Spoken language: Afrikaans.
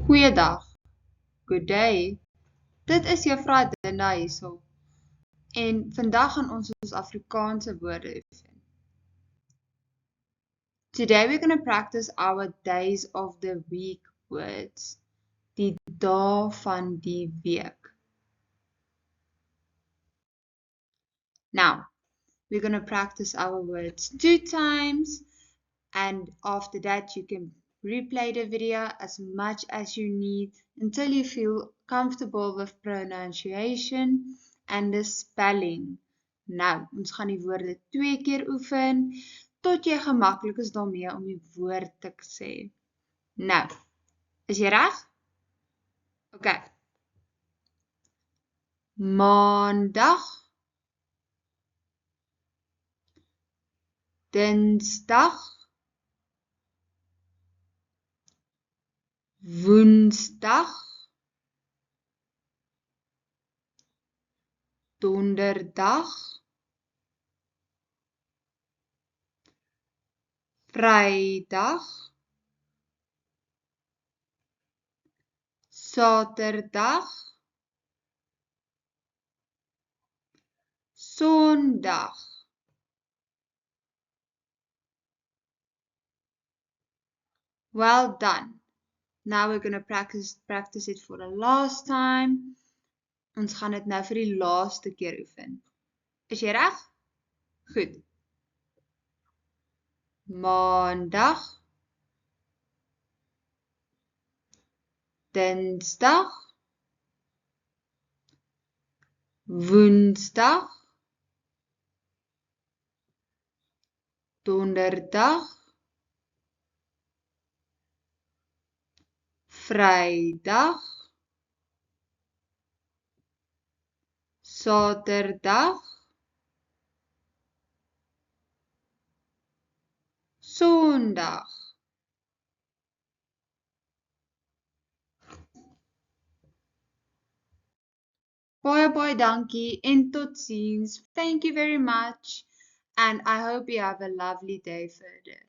Goeiedag, good day. Dit is Juffrou Dinda hierso. En vandag gaan ons Afrikaanse woorde oefen. Today we're going to practice our days of the week words. Die dae van die week. Now, we're going to practice our words 2 times, and after that you can replay the video as much as you need until you feel comfortable with pronunciation and the spelling. Nou, ons gaan die woorde 2 keer oefen tot jy gemaklik is daarmee om die woord te sê. Nou, is jy reg? OK. Maandag, Dinsdag, Woensdag, Donderdag, Vrydag, Saterdag, Sondag. Well done. Now we're going to practice it for the last time. Ons gaan dit nou vir die laaste keer oefen. Is jy reg? Goed. Maandag, Dinsdag, Woensdag, Donderdag, Vrydag, Saterdag, Sondag. Baie dankie en totsiens. Thank you very much, and I hope you have a lovely day further.